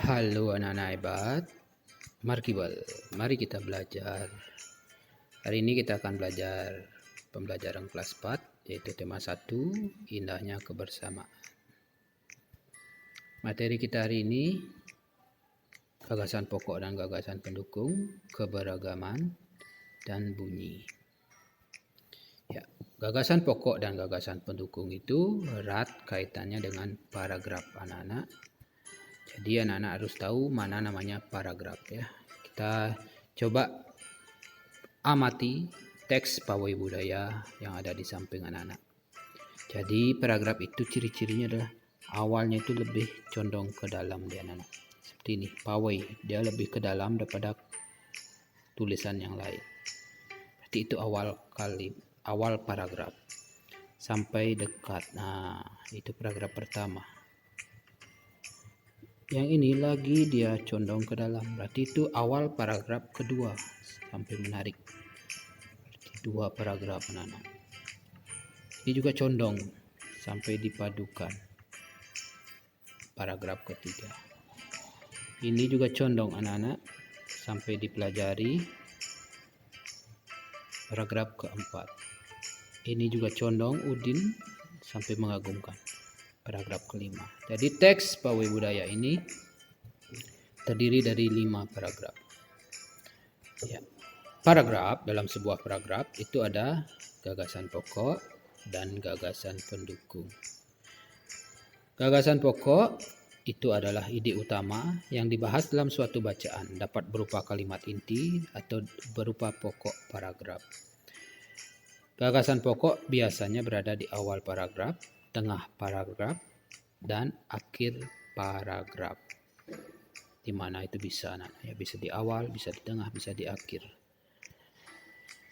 Halo anak-anak hebat, mari kita belajar. Hari ini kita akan belajar pembelajaran kelas 4, yaitu tema 1, indahnya kebersamaan. Materi kita hari ini, gagasan pokok dan gagasan pendukung, keberagaman, dan bunyi. Ya, gagasan pokok dan gagasan pendukung itu erat kaitannya dengan paragraf anak-anak. Jadi anak-anak harus tahu mana namanya paragraf ya. Kita coba amati teks pawai budaya yang ada di samping anak-anak. Jadi paragraf itu ciri-cirinya adalah awalnya itu lebih condong ke dalam dia anak-anak. Seperti ini, pawai dia lebih ke dalam daripada tulisan yang lain. Berarti itu awal paragraf sampai dekat. Nah, itu paragraf pertama. Yang ini lagi dia condong ke dalam, berarti itu awal paragraf kedua sampai menarik. Berarti dua paragraf anak-anak. Ini juga condong sampai dipadukan. Paragraf ketiga. Ini juga condong anak-anak sampai dipelajari. Paragraf keempat. Ini juga condong Udin sampai mengagumkan. Paragraf kelima. Jadi teks pawai budaya ini terdiri dari 5 paragraf. Ya. Paragraf, dalam sebuah paragraf itu ada gagasan pokok dan gagasan pendukung. Gagasan pokok itu adalah ide utama yang dibahas dalam suatu bacaan, dapat berupa kalimat inti atau berupa pokok paragraf. Gagasan pokok biasanya berada di awal paragraf, tengah paragraf, dan akhir paragraf. Di mana itu bisa ya, bisa di awal, bisa di tengah, bisa di akhir.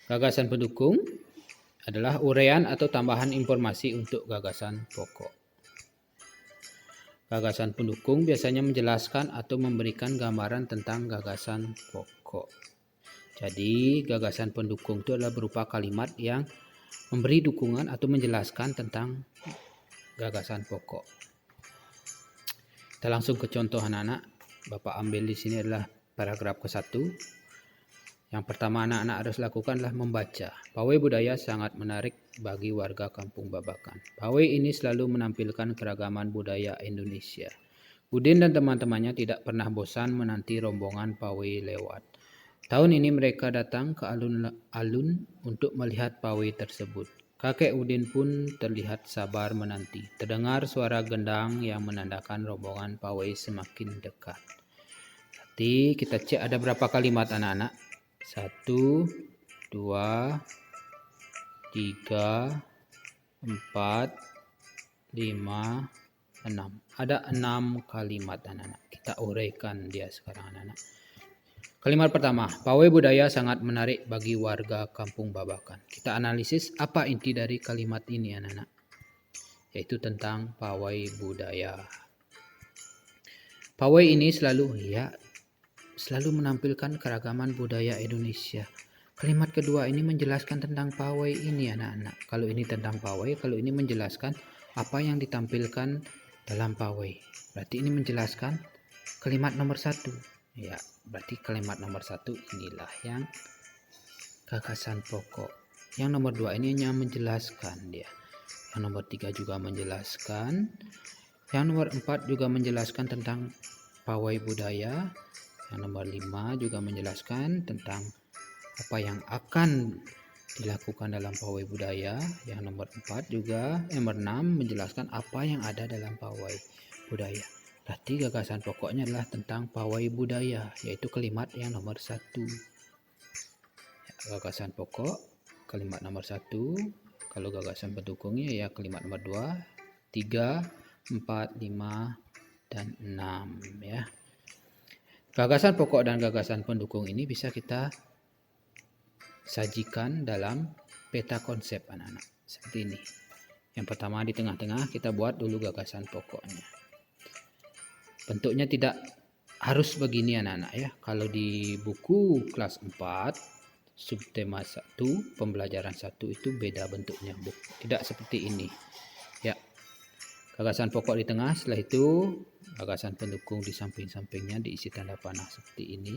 Gagasan pendukung adalah uraian atau tambahan informasi untuk gagasan pokok. Gagasan pendukung biasanya menjelaskan atau memberikan gambaran tentang gagasan pokok. Jadi gagasan pendukung itu adalah berupa kalimat yang memberi dukungan atau menjelaskan tentang gagasan pokok. Kita langsung ke contoh anak-anak. Bapak ambil di sini adalah paragraf ke-1. Yang pertama anak-anak harus lakukan adalah membaca. Pawai budaya sangat menarik bagi warga Kampung Babakan. Pawai ini selalu menampilkan keragaman budaya Indonesia. Udin dan teman-temannya tidak pernah bosan menanti rombongan pawai lewat. Tahun ini mereka datang ke alun-alun untuk melihat pawai tersebut. Kakek Udin pun terlihat sabar menanti. Terdengar suara gendang yang menandakan rombongan pawai semakin dekat. Jadi kita cek ada berapa kalimat anak-anak? 1, 2, 3, 4, 5, 6. Ada 6 kalimat anak-anak. Kita uraikan dia sekarang anak-anak. Kalimat pertama, pawai budaya sangat menarik bagi warga Kampung Babakan. Kita analisis apa inti dari kalimat ini anak-anak. Yaitu tentang pawai budaya. Pawai ini selalu menampilkan keragaman budaya Indonesia. Kalimat kedua ini menjelaskan tentang pawai ini anak-anak. Kalau ini tentang pawai, kalau ini menjelaskan apa yang ditampilkan dalam pawai. Berarti ini menjelaskan kalimat nomor 1. Ya, berarti kalimat nomor 1 inilah yang gagasan pokok. Yang nomor 2 ini hanya menjelaskan dia. Yang nomor 3 juga menjelaskan. Yang nomor 4 juga menjelaskan tentang pawai budaya. Yang nomor 5 juga menjelaskan tentang apa yang akan dilakukan dalam pawai budaya. Yang nomor 4 juga, nomor 6 menjelaskan apa yang ada dalam pawai budaya. Berarti gagasan pokoknya adalah tentang pawai budaya, yaitu kalimat yang nomor 1. Ya, gagasan pokok, kalimat nomor 1. Kalau gagasan pendukungnya ya kalimat nomor 2, 3, 4, 5, dan 6 ya. Gagasan pokok dan gagasan pendukung ini bisa kita sajikan dalam peta konsep anak-anak. Seperti ini. Yang pertama di tengah-tengah kita buat dulu gagasan pokoknya. Bentuknya tidak harus begini anak-anak ya. Kalau di buku kelas 4 subtema 1 pembelajaran 1 itu beda bentuknya, tidak seperti ini ya. Gagasan pokok di tengah, setelah itu gagasan pendukung di samping-sampingnya diisi tanda panah seperti ini.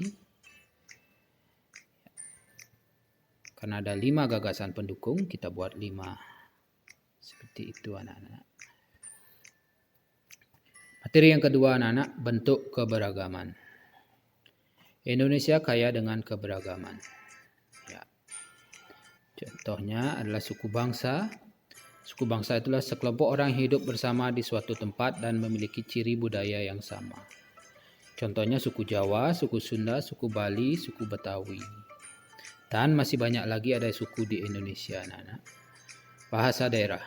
Karena ada 5 gagasan pendukung, kita buat 5. Seperti itu anak-anak. Materi yang kedua anak-anak, bentuk keberagaman. Indonesia kaya dengan keberagaman. Ya. Contohnya adalah suku bangsa. Suku bangsa itulah sekelompok orang yang hidup bersama di suatu tempat dan memiliki ciri budaya yang sama. Contohnya suku Jawa, suku Sunda, suku Bali, suku Betawi. Dan masih banyak lagi ada suku di Indonesia, anak-anak. Bahasa daerah.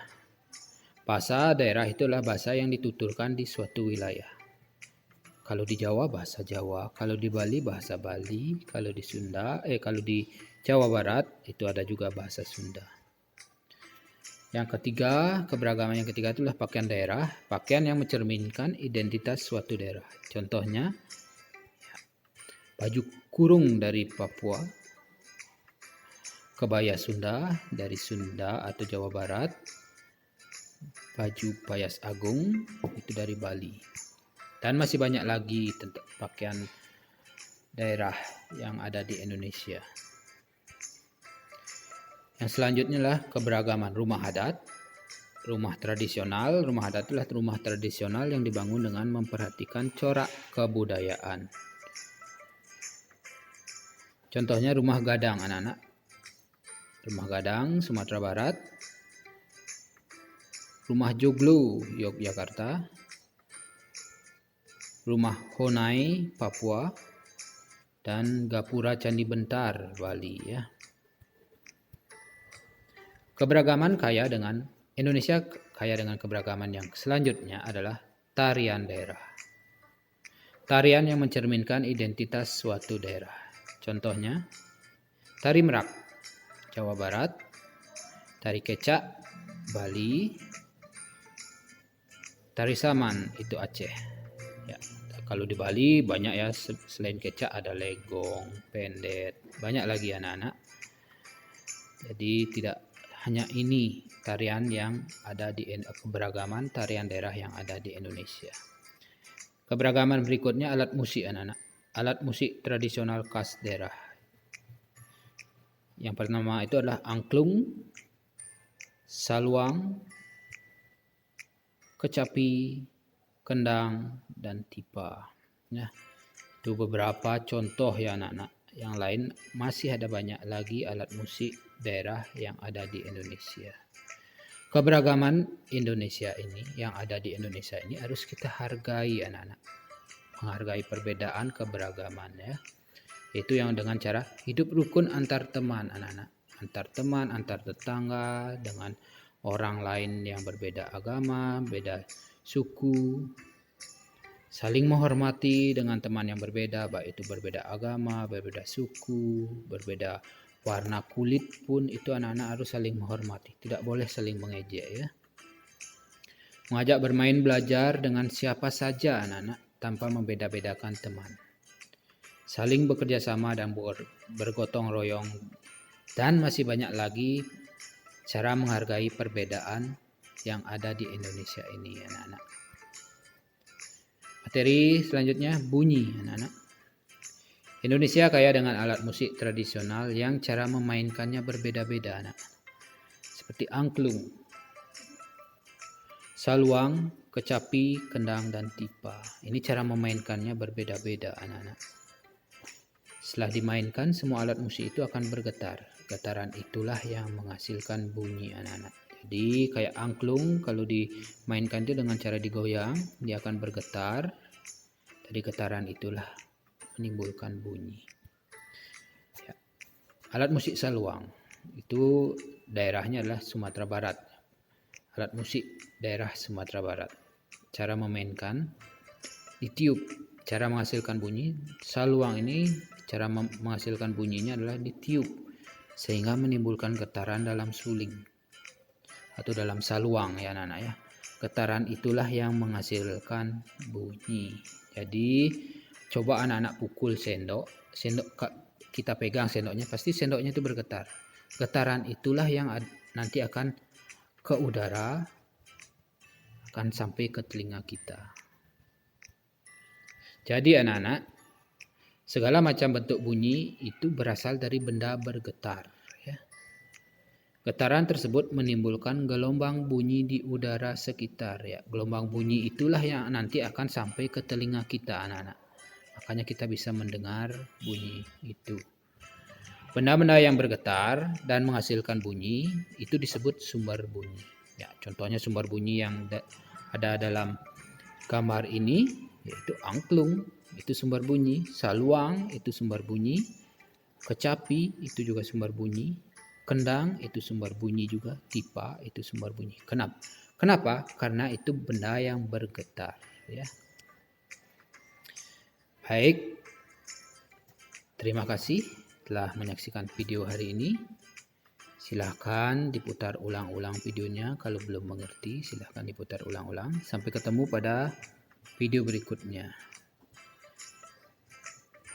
Bahasa daerah itulah bahasa yang dituturkan di suatu wilayah. Kalau di Jawa bahasa Jawa, kalau di Bali bahasa Bali, kalau di Jawa Barat itu ada juga bahasa Sunda. Yang ketiga, keberagaman yang ketiga itulah pakaian daerah, pakaian yang mencerminkan identitas suatu daerah. Contohnya, baju kurung dari Papua, kebaya Sunda dari Sunda atau Jawa Barat, baju payas agung itu dari Bali. Dan masih banyak lagi tentang pakaian daerah yang ada di Indonesia. Yang selanjutnya adalah keberagaman rumah adat. Rumah tradisional. Rumah adat adalah rumah tradisional yang dibangun dengan memperhatikan corak kebudayaan. Contohnya rumah gadang anak-anak. Rumah gadang Sumatera Barat. Rumah joglo Yogyakarta. Rumah Honai Papua. Dan gapura Candi Bentar Bali ya. Indonesia kaya dengan keberagaman yang selanjutnya adalah tarian daerah. Tarian yang mencerminkan identitas suatu daerah. Contohnya, tari merak Jawa Barat, tari kecak Bali, tari saman itu Aceh. Ya, kalau di Bali banyak ya, selain kecak ada legong, pendet, banyak lagi anak-anak. Jadi tidak hanya ini tarian yang ada di keberagaman tarian daerah yang ada di Indonesia. Keberagaman berikutnya alat musik anak-anak. Alat musik tradisional khas daerah. Yang pertama itu adalah angklung, saluang, kecapi, kendang, dan tipa. Ya, itu beberapa contoh ya anak-anak. Yang lain masih ada banyak lagi alat musik daerah yang ada di Indonesia. Keberagaman Indonesia ini yang ada di Indonesia ini harus kita hargai anak-anak. Menghargai perbedaan keberagaman ya. Itu yang dengan cara hidup rukun antar teman anak-anak. Antar teman, antar tetangga, dengan orang lain yang berbeda agama, beda suku. Saling menghormati dengan teman yang berbeda, baik itu berbeda agama, berbeda suku, berbeda warna kulit pun itu anak-anak harus saling menghormati. Tidak boleh saling mengejek ya. Mengajak bermain belajar dengan siapa saja anak-anak tanpa membeda-bedakan teman. Saling bekerja sama dan bergotong royong. Dan masih banyak lagi cara menghargai perbedaan yang ada di Indonesia ini anak-anak. Materi selanjutnya bunyi anak-anak. Indonesia kaya dengan alat musik tradisional yang cara memainkannya berbeda-beda anak. Seperti angklung, saluang, kecapi, kendang, dan tipa. Ini cara memainkannya berbeda-beda anak-anak. Setelah dimainkan semua alat musik itu akan bergetar. Getaran itulah yang menghasilkan bunyi anak-anak. Jadi kayak angklung kalau dimainkan itu dengan cara digoyang dia akan bergetar. Dari getaran itulah menimbulkan bunyi. Ya. Alat musik saluang itu daerahnya adalah Sumatera Barat. Alat musik daerah Sumatera Barat. Cara memainkan ditiup. Cara menghasilkan bunyi saluang ini cara menghasilkan bunyinya adalah ditiup sehingga menimbulkan getaran dalam suling atau dalam saluang ya anak-anak ya. Getaran itulah yang menghasilkan bunyi. Jadi coba anak-anak pukul sendok kita pegang sendoknya, pasti sendoknya itu bergetar. Getaran itulah yang nanti akan ke udara akan sampai ke telinga kita. Jadi anak-anak, segala macam bentuk bunyi itu berasal dari benda bergetar. Ya. Getaran tersebut menimbulkan gelombang bunyi di udara sekitar. Ya. Gelombang bunyi itulah yang nanti akan sampai ke telinga kita anak-anak. Makanya kita bisa mendengar bunyi itu. Benda-benda yang bergetar dan menghasilkan bunyi itu disebut sumber bunyi. Ya, contohnya sumber bunyi yang ada dalam gambar ini yaitu angklung, itu sumber bunyi, saluang itu sumber bunyi, kecapi itu juga sumber bunyi, kendang itu sumber bunyi juga, tipa itu sumber bunyi. Kenapa? Karena itu benda yang bergetar, ya. Baik. Terima kasih telah menyaksikan video hari ini. Silahkan diputar ulang-ulang videonya. Kalau belum mengerti, silahkan diputar ulang-ulang. Sampai ketemu pada video berikutnya.